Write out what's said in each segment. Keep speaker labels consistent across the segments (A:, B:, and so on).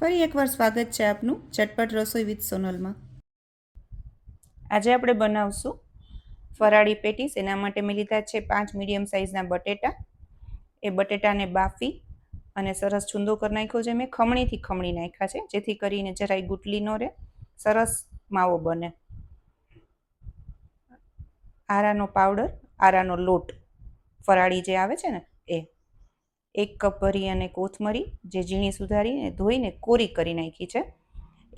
A: ફરી એકવાર સ્વાગત છે આપનું ચટપટ રસોઈ વિથ સોનલમાં। આજે આપણે બનાવશું ફરાળી પેટીસ। એના માટે મેં લીધા છે 5 મીડિયમ સાઇઝના બટેટા। એ બટેટાને બાફી અને સરસ છૂંદો કરી નાખ્યો છે। મેં ખમણીથી ખમણી નાખ્યા છે જેથી કરીને જરાય ગુટલી ન રહે, સરસ માવો બને। આરાનો પાવડર, આરાનો લોટ ફરાળી જે આવે છે ને એ 1 કપ ભરી અને કોથમરી જે ઝીણી સુધારીને ધોઈને કોરી કરી નાખી છે।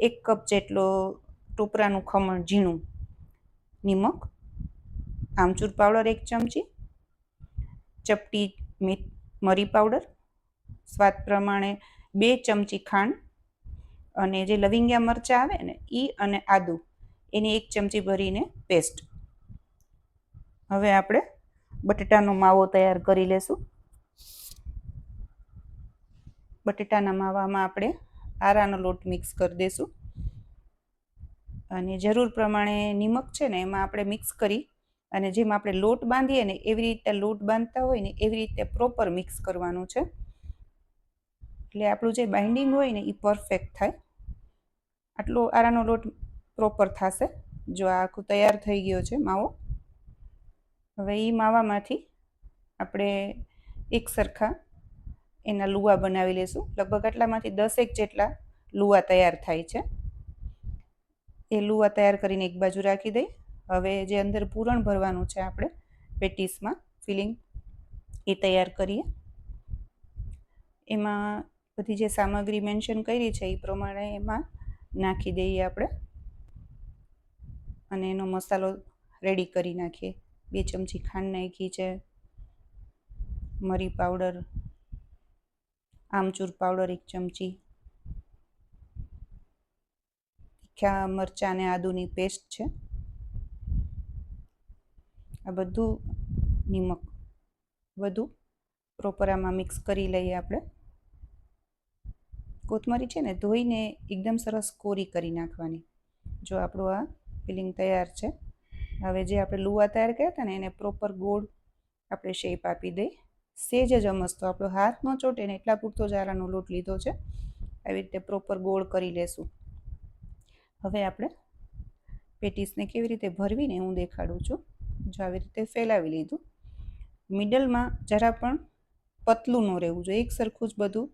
A: 1 કપ જેટલો ટોપરાનું ખમણ ઝીણું, નિમક, આમચૂર પાવડર 1 ચમચી, ચપટી મરી પાવડર, સ્વાદ પ્રમાણે 2 ચમચી ખાંડ, અને જે લવિંગિયા મરચાં આવે ને એ અને આદું એની 1 ચમચી ભરીને પેસ્ટ। હવે આપણે બટેટાનો માવો તૈયાર કરી લેશું। બટેટાના માવામાં આપણે આરાનો લોટ મિક્સ કરી દઈશું અને જરૂર પ્રમાણે નિમક છે ને એમાં આપણે મિક્સ કરી અને જેમ આપણે લોટ બાંધીએ ને એવી રીતે લોટ બાંધતા હોય ને એવી રીતે પ્રોપર મિક્સ કરવાનું છે, એટલે આપણું જે બાઇન્ડિંગ હોય ને એ પરફેક્ટ થાય। આટલો આરાનો લોટ પ્રોપર થશે। જો આ આખું તૈયાર થઈ ગયો છે માવો। હવે એ માવામાંથી આપણે એક સરખા એના લુવા બનાવી લેશું। લગભગ આટલામાંથી 10 જેટલા લુવા તૈયાર થાય છે। એ લુવા તૈયાર કરીને એક બાજુ રાખી દઈ। હવે જે અંદર પૂરણ ભરવાનું છે આપણે પેટીસમાં ફિલિંગ એ તૈયાર કરીએ। એમાં બધી જે સામગ્રી મેન્શન કરી છે એ પ્રમાણે એમાં નાખી દઈએ આપણે અને એનો મસાલો રેડી કરી નાખીએ। 2 ચમચી ખાંડ નાખી છે, મરી પાવડર, આમચૂર પાવડર 1 ચમચી, તીખા મરચાં અને આદુની પેસ્ટ છે, આ બધું નિમક બધું પ્રોપર આમાં મિક્સ કરી લઈએ આપણે। કોથમરી છે ને ધોઈને એકદમ સરસ કોરી કરી નાખવાની। જો આપણું આ ફિલિંગ તૈયાર છે। હવે જે આપણે લુવા તૈયાર કર્યા હતા ને એને પ્રોપર ગોળ આપણે શેપ આપી દઈ। સેજ જ અમસ્તો આપણો હાથ ન ચોટે ને એટલા પૂરતો જ આરાનો લોટ લીધો છે। આવી રીતે પ્રોપર ગોળ કરી લેશું। હવે આપણે પેટીસને કેવી રીતે ભરવીને હું દેખાડું છું। જો આવી રીતે ફેલાવી લીધું, મિડલમાં જરા પણ પતલું ન રહેવું જોઈએ, એક સરખું જ બધું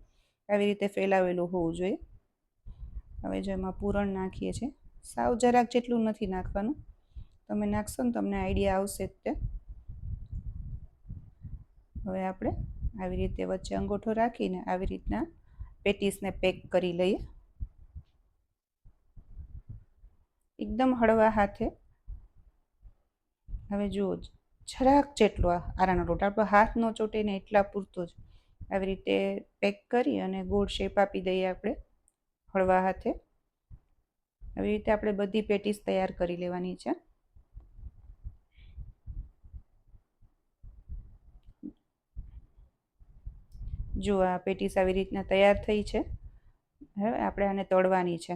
A: આવી રીતે ફેલાવેલું હોવું જોઈએ। હવે જો એમાં પૂરણ નાખીએ છીએ, સાવ જરાક જેટલું નથી નાખવાનું, તમે નાખશો ને તમને આઈડિયા આવશે જ તે। હવે આપણે આવી રીતે વચ્ચે અંગૂઠો રાખીને આવી રીતના પેટીસને પેક કરી લઈએ। એકદમ હળવા હાથે। હવે જુઓ જરાક જેટલો આરાનો લોટ, આપણો હાથ ન ચોટે ને એટલા પૂરતો જ આવી રીતે પેક કરી અને ગોળ શેપ આપી દઈએ આપણે હળવા હાથે। આવી રીતે આપણે બધી પેટીસ તૈયાર કરી લેવાની છે। જો આ પેટીસ આવી રીતના તૈયાર થઈ છે। હવે આપણે આને તળવાની છે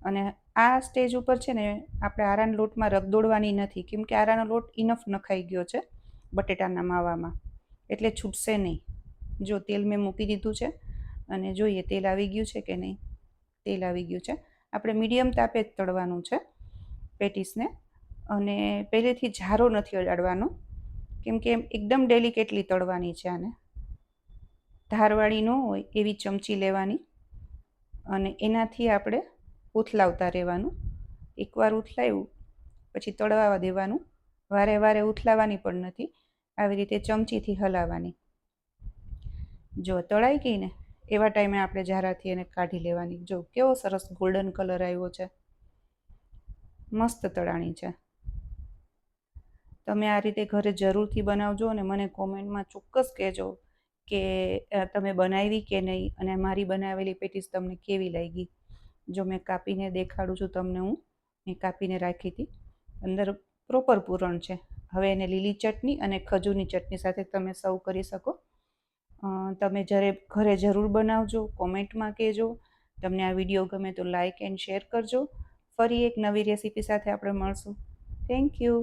A: અને આ સ્ટેજ ઉપર છે ને આપણે આરાના લોટમાં રગદોળવાની નથી, કેમ કે આરાનો લોટ ઇનફ નખાઈ ગયો છે બટેટાના માવામાં, એટલે છૂટશે નહીં। જો તેલ મેં મૂકી દીધું છે અને જોઈએ તેલ આવી ગયું છે કે નહીં। તેલ આવી ગયું છે। આપણે મીડિયમ તાપે જ તળવાનું છે પેટીસને, અને પહેલેથી જારો નથી અડાડવાનો, કેમ કે એકદમ ડેલિકેટલી તળવાની છે આને। ધારવાળી ન હોય એવી ચમચી લેવાની અને એનાથી આપણે ઉથલાવતા રહેવાનું। એકવાર ઉથલાવ્યું પછી તળવા દેવાનું, વારે વારે ઉથલાવવાની પણ નથી, આવી રીતે ચમચીથી હલાવવાની। જો તળાઈ ગઈ ને એવા ટાઈમે આપણે ઝારાથી એને કાઢી લેવાની। જો કેવો સરસ ગોલ્ડન કલર આવ્યો છે, મસ્ત તળાણી છે। તમે આ રીતે ઘરે જરૂરથી બનાવજો અને મને કોમેન્ટમાં ચોક્કસ કહેજો કે તમે બનાવી કે નહીં અને મારી બનાવેલી પેટીસ તમને કેવી લાગી। જો મેં કાપીને દેખાડું છું તમને, મેં કાપીને રાખી હતી, અંદર પ્રોપર પૂરણ છે। હવે એને લીલી ચટણી અને ખજૂરની ચટણી સાથે તમે સર્વ કરી શકો। તમે જ્યારે ઘરે જરૂર બનાવજો, કોમેન્ટમાં કહેજો। તમને આ વિડીયો ગમે તો લાઇક એન્ડ શેર કરજો। ફરી એક નવી રેસીપી સાથે આપણે મળશું। Thank you.